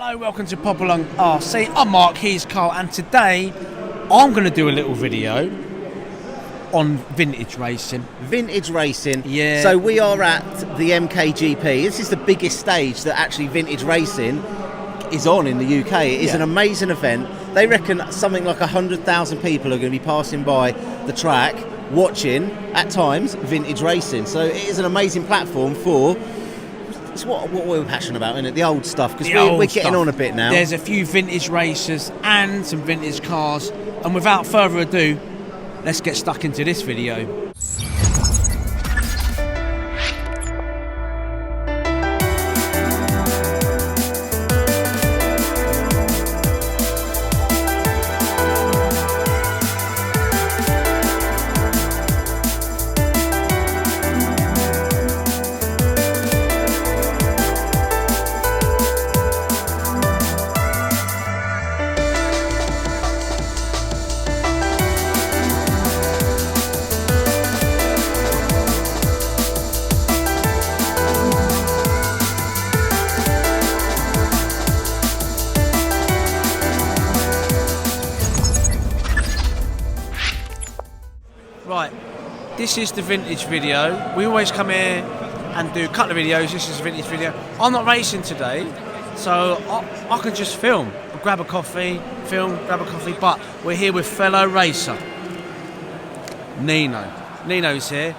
Hello, welcome to Popalong RC. I'm Mark, he's Carl, and today I'm going to do a little video on vintage racing. Vintage racing. Yeah. So we are at the MKGP. This is the biggest stage that actually vintage racing is on in the UK. It is an amazing event. They reckon something like 100,000 people are going to be passing by the track, watching, at times, vintage racing. So it is an amazing platform for... It's what we're passionate about, isn't it? The old stuff, because we're getting on a bit now. There's a few vintage racers and some vintage cars, and without further ado, let's get stuck into this video. Right, this is the vintage video. We always come here and do a couple of videos. This is a vintage video. I'm not racing today, so I can just film, grab a coffee, film, grab a coffee, but we're here with fellow racer, Nino. Nino's here,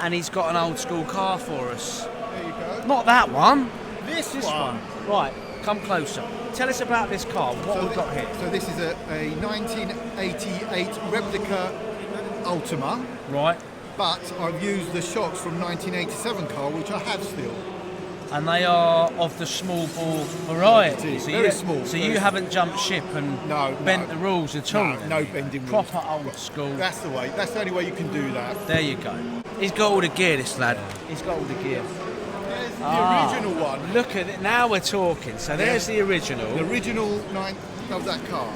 and he's got an old school car for us. There you go. Not that one. This one. Right, come closer. Tell us about this car, what we've got here. So this is a 1988 replica Ultima, Right. but I've used the shocks from 1987 car, which I have still. And they are of the small bore variety. Very small. So you haven't jumped ship and bent the rules at all? No bending rules. Proper old school. That's the way. That's the only way you can do that. There you go. He's got all the gear, this lad. He's got all the gear. There's the original one. Look at it. Now we're talking. So there's the original. The original of that car.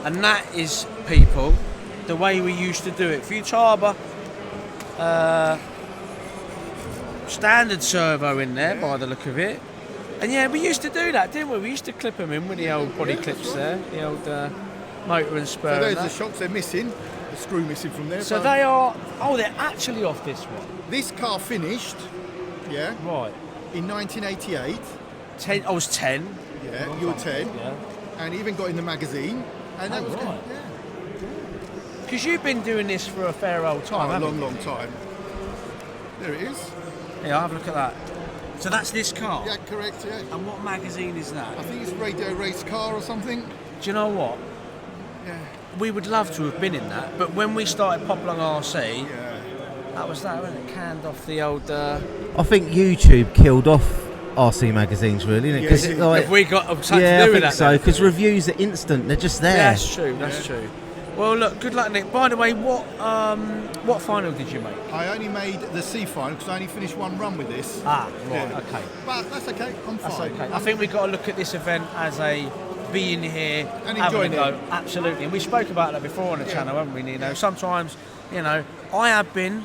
And that is, people, the way we used to do it. Futaba, standard servo in there by the look of it. And yeah, we used to do that, didn't we? We used to clip them in with the old body clips there, the old motor and spur. So there's the shocks they're missing, the screw missing from there. So they are, they're actually off this one. This car finished, Right. in 1988. 10, I was 10. Yeah, you were 10. Yeah. And even got in the magazine. And that was right. Because you've been doing this for a fair old time, a long time. There it is. Yeah, have a look at that. So that's this car? Yeah, correct, yeah. And what magazine is that? I think it's Radio Race Car or something. Do you know what? Yeah. We would love to have been in that, but when we started Popalong RC, that was that, wasn't it? Canned off the old... I think YouTube killed off RC magazines, really, isn't it? Yes, have we got something to do with that? I think so, because reviews are instant, they're just there. Yeah, that's true, that's true. Well, look, good luck, Nick. By the way, what final did you make? I only made the C final because I only finished one run with this. Ah, right, Yeah. okay. But that's okay, I'm That's fine. okay. I think we've got to look at this event as a being here And having a enjoying go. it. Absolutely. And we spoke about that before on the channel, haven't we, Nino? Sometimes, I have been,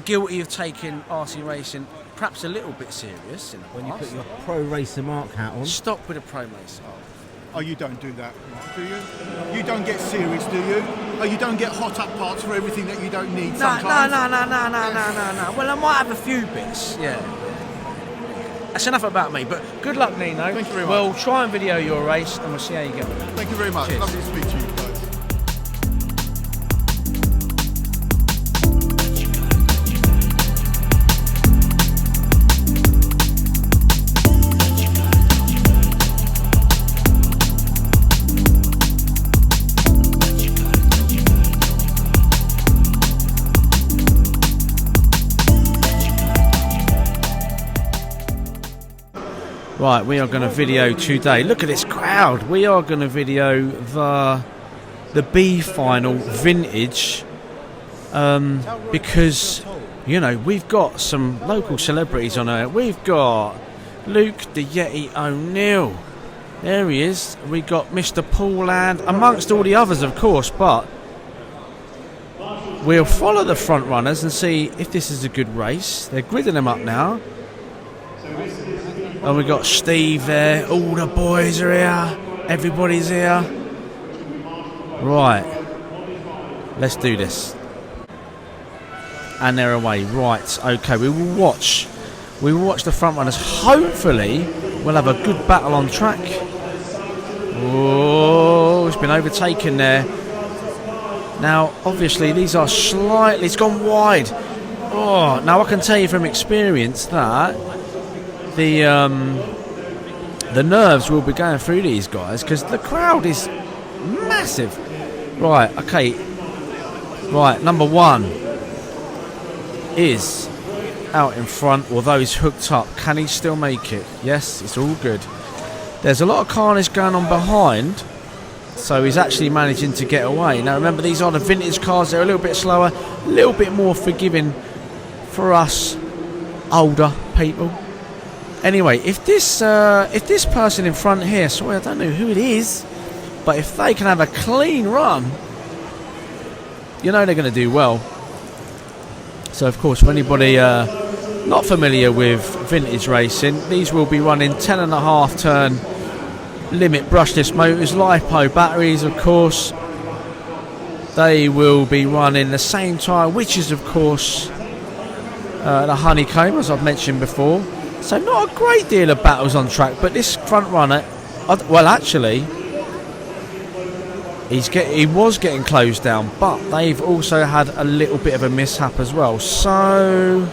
guilty of taking RC racing perhaps a little bit serious in the When you past. put your pro racer mark hat on. Stop with the pro racing. Oh, you don't do that, do you? You don't get serious, do you? Oh, you don't get hot up parts for everything that you don't need sometimes? No. Well, I might have a few bits, yeah. That's enough about me, but good luck, Nino. Thank you very much. Well, try and video your race, and we'll see how you get on. Thank you very much. Cheers. Lovely to speak to you guys. Right, we are going to video today. Look at this crowd. We are going to video the B final vintage because we've got some local celebrities on here. We've got Luke the Yeti O'Neill. There he is. We got Mr. Paul Land amongst all the others, of course, but we'll follow the front runners and see if this is a good race. They're gridding them up now. And we got Steve there. All the boys are here. Everybody's here. Right. Let's do this. And they're away. Right. Okay. We will watch the front runners. Hopefully, we'll have a good battle on track. Oh, it's been overtaken there. Now, obviously, these are slightly... It's gone wide. Oh, now I can tell you from experience that the nerves will be going through these guys because the crowd is massive. Right, okay. Right, number 1 is out in front, although he's hooked up. Can he still make it? Yes, it's all good. There's a lot of carnage going on behind, so he's actually managing to get away. Now remember, these are the vintage cars. They're a little bit slower, a little bit more forgiving for us older people. Anyway, if this person in front here, sorry, I don't know who it is, but if they can have a clean run, you know they're going to do well. So of course, for anybody not familiar with vintage racing, these will be running 10.5 turn limit brushless motors, LiPo batteries, of course. They will be running the same tyre, which is of course the honeycomb, as I've mentioned before. So not a great deal of battles on track, but this front runner, well actually, he was getting closed down, but they've also had a little bit of a mishap as well. So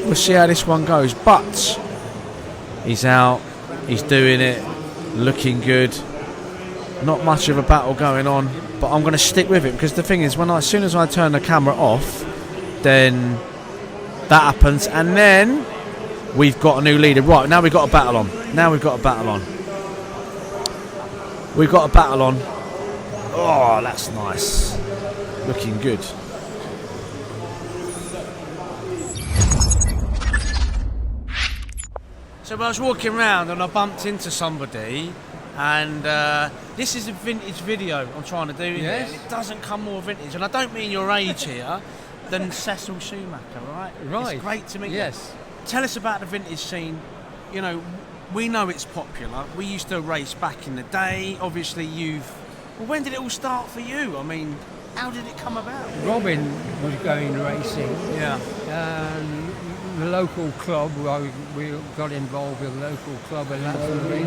we'll see how this one goes. But he's out, he's doing it, looking good. Not much of a battle going on, but I'm going to stick with it because the thing is, as soon as I turn the camera off, then that happens, and then we've got a new leader. Right, now we've got a battle on. We've got a battle on. Oh, that's nice. Looking good. So I was walking around and I bumped into somebody, and this is a vintage video I'm trying to do. Yes. It doesn't come more vintage, and I don't mean your age here, than Cecil Schumacher, right? Right. It's great to meet you. Yes. Tell us about the vintage scene. You know, we know it's popular. We used to race back in the day. Obviously, well, when did it all start for you? I mean, how did it come about? Robin was going racing. Yeah. The local club, we got involved with the local club in Lansbury,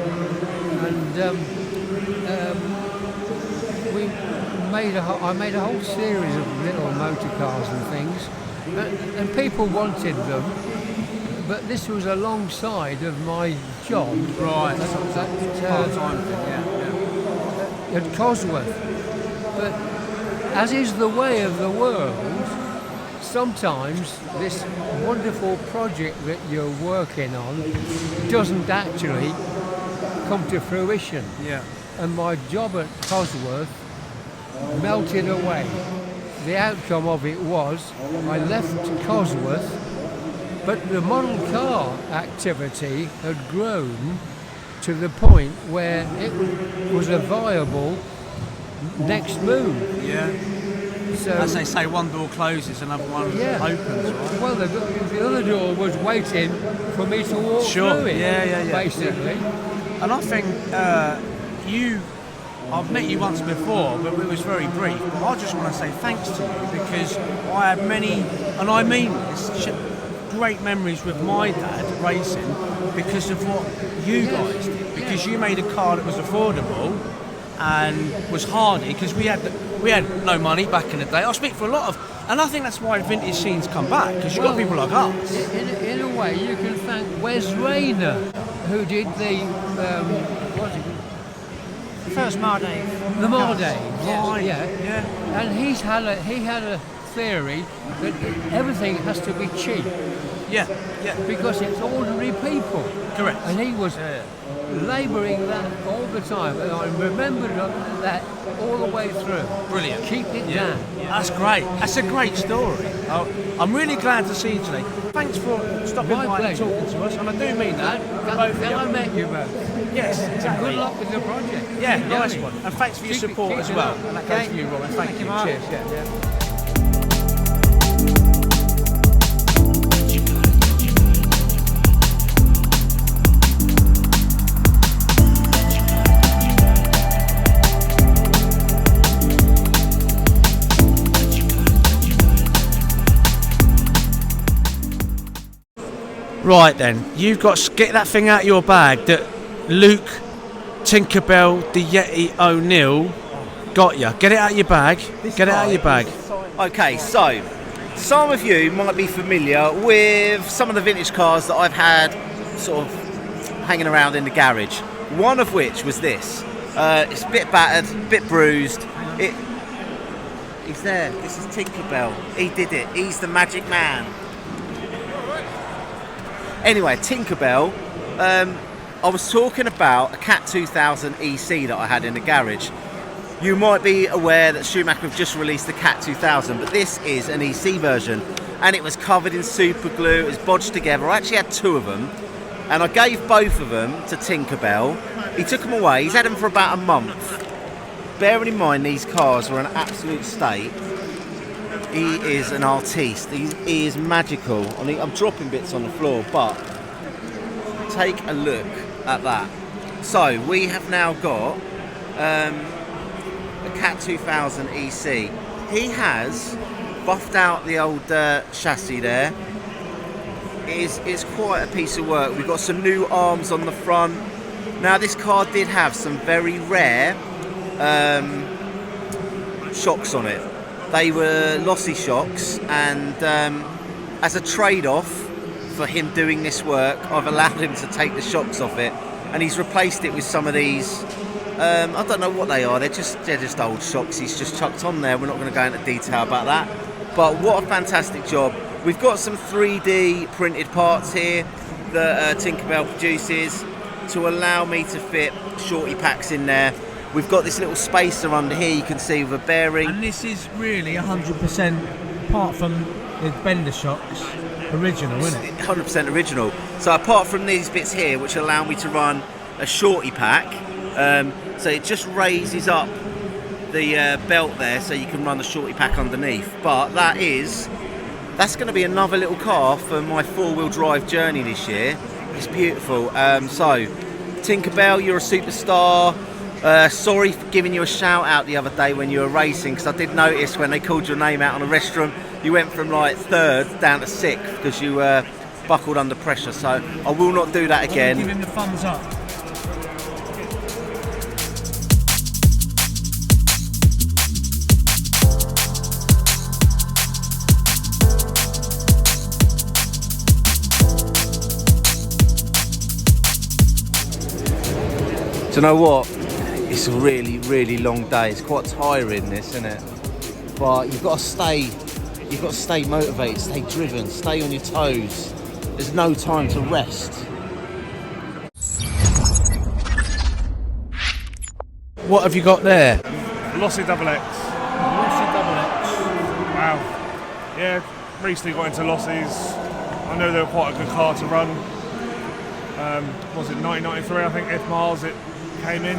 and I made a whole series of little motor cars and things, and people wanted them, but this was alongside of my job. Right. Part-time thing, yeah. At Cosworth. But as is the way of the world, sometimes this wonderful project that you're working on doesn't actually come to fruition. Yeah. And my job at Cosworth melted away. The outcome of it was I left Cosworth, but the model car activity had grown to the point where it was a viable next move. Yeah. So, as they say, one door closes, another one opens, right? Well, the other door was waiting for me to walk through it, basically. And I think I've met you once before, but it was very brief. But I just want to say thanks to you because I had many, and I mean this, great memories with my dad racing because of what you guys did. Because you made a car that was affordable and was hardy, because we had no money back in the day. I speak for a lot of, and I think that's why vintage scenes come back, because you've got people like us. In a way, you can thank Wes Rayner, who did the first Marday. The Marday, yeah. And he had a theory that everything has to be cheap. Yeah. Because it's ordinary people. Correct. And he was labouring that all the time, and I remembered that all the way through. Brilliant. Keep it down. That's great. That's a great story. I'm really glad to see you today. Thanks for stopping by and talking to us, and I do mean that. Then I met you both. Yes, exactly. Good luck with the project. Yeah, nice one. And thanks for your support as well. And that goes for you, Robin. Thank you. Mark. Cheers. Yeah. Right then, you've got to get that thing out of your bag that Luke Tinkerbell the Yeti O'Neill got you. Get it out of your bag. Get it out of your bag. Okay, so some of you might be familiar with some of the vintage cars that I've had sort of hanging around in the garage. One of which was this. It's a bit battered, a bit bruised. He's there. This is Tinkerbell. He did it. He's the magic man. Anyway, Tinkerbell. I was talking about a Cat 2000 EC that I had in the garage. You might be aware that Schumacher have just released the Cat 2000, but this is an EC version, and it was covered in super glue. It was bodged together. I actually had 2 of them, and I gave both of them to Tinkerbell. He took them away. He's had them for about a month. Bearing in mind these cars were in an absolute state. He is an artiste. He is magical. I mean, I'm dropping bits on the floor, but take a look at that. So we have now got a Cat 2000 EC. He has buffed out the old chassis there. It's quite a piece of work. We've got some new arms on the front. Now this car did have some very rare shocks on it. They were lossy shocks, and as a trade-off for him doing this work, I've allowed him to take the shocks off it, and he's replaced it with some of these. I don't know what they are. They're just old shocks he's just chucked on there. We're not going to go into detail about that. But what a fantastic job. We've got some 3D printed parts here that Tinkerbell produces to allow me to fit shorty packs in there. We've got this little spacer under here you can see with a bearing. And this is really 100%, apart from the bender shocks, original, isn't it? 100% original. So apart from these bits here, which allow me to run a shorty pack, so it just raises up the belt there so you can run the shorty pack underneath. But that's going to be another little car for my 4-wheel drive journey this year. It's beautiful. So Tinkerbell, you're a superstar. Sorry for giving you a shout out the other day when you were racing, because I did notice when they called your name out on the restaurant, you went from like 3rd down to 6th because you buckled under pressure. So I will not do that again. Give him the thumbs up. Do you know what? It's a really, really long day. It's quite tiring, this, isn't it? But you've got to stay motivated, stay driven, stay on your toes. There's no time to rest. What have you got there? Lossy Double X. Lossy Double X. Wow. Yeah, recently got into Lossies. I know they were quite a good car to run. Was it 1993, I think, F miles it came in.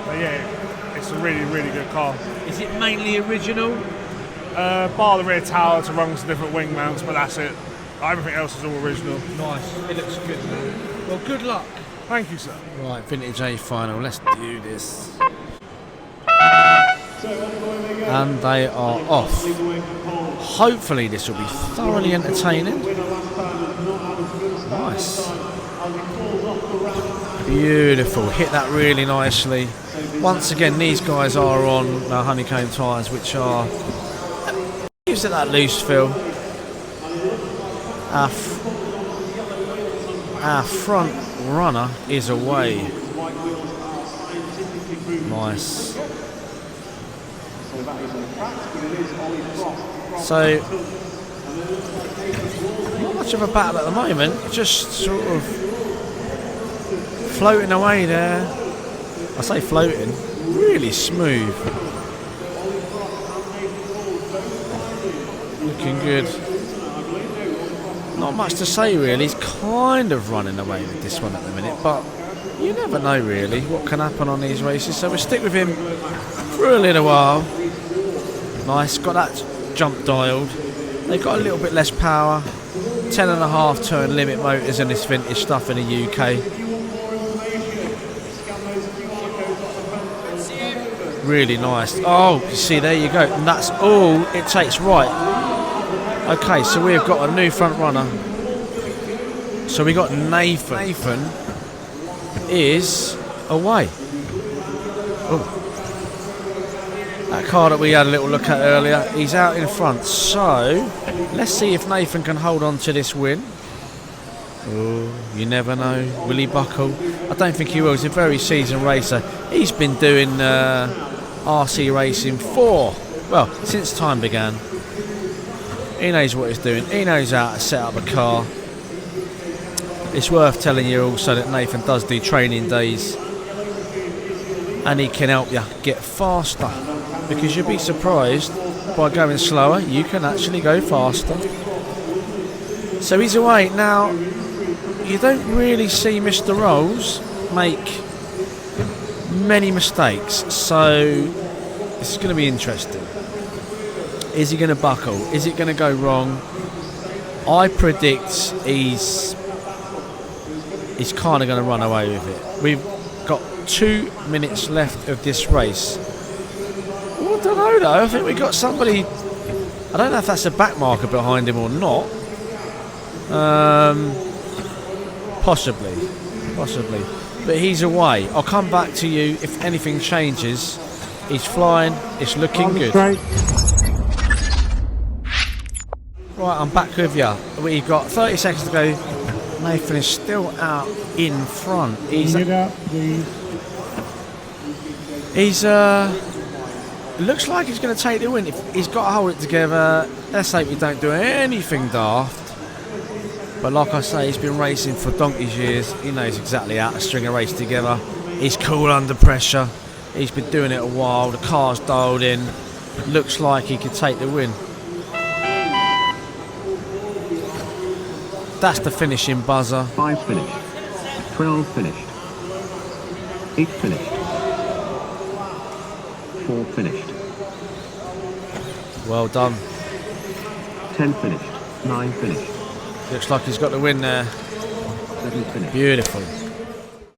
But yeah, it's a really, really good car. Is it mainly original? Bar the rear tower to run some different wing mounts, but that's it. Everything else is all original. Nice. It looks good, man. Well, good luck. Thank you, sir. Right, Vintage A final. Let's do this. And they are off. Hopefully this will be thoroughly entertaining. Nice. Beautiful. Hit that really nicely. Once again, these guys are on honeycomb tyres, which are used at that loose fill. Our front runner is away. Nice. So, not much of a battle at the moment, just sort of floating away there. I say floating, really smooth. Looking good. Not much to say really, he's kind of running away with this one at the minute, but you never know really what can happen on these races, so we'll stick with him for a little while. Nice, got that jump dialed. They got a little bit less power, 10.5 turn limit motors in this vintage stuff in the UK. Really nice. Oh, you see, there you go. And that's all it takes. Right. Okay, so we've got a new front runner. So we got Nathan. Nathan is away. Oh. That car that we had a little look at earlier, he's out in front. So let's see if Nathan can hold on to this win. Oh, you never know. Will he buckle? I don't think he will. He's a very seasoned racer. He's been doing RC racing since time began. He knows what he's doing. He knows how to set up a car. It's worth telling you also that Nathan does do training days, and he can help you get faster, because you'll be surprised, by going slower you can actually go faster. So he's away. Now you don't really see Mr. Rolls make many mistakes, so this is going to be interesting. Is he going to buckle? Is it going to go wrong? I predict he's kind of going to run away with it. We've got 2 minutes left of this race. Well, I don't know though. I think we got somebody. I don't know if that's a back marker behind him or not. Possibly. But he's away. I'll come back to you if anything changes. He's flying. It's looking good. Right, I'm back with you. We've got 30 seconds to go. Nathan is still out in front. He's looks like he's going to take the win. He's got to hold it together. Let's hope we don't do anything daft. But like I say, he's been racing for donkey's years. He knows exactly how to string a race together. He's cool under pressure. He's been doing it a while. The car's dialed in. Looks like he could take the win. That's the finishing buzzer. 5 finished. 12 finished. 8 finished. 4 finished. Well done. 10 finished. 9 finished. Looks like he's got the win there. 7 finished. Beautiful.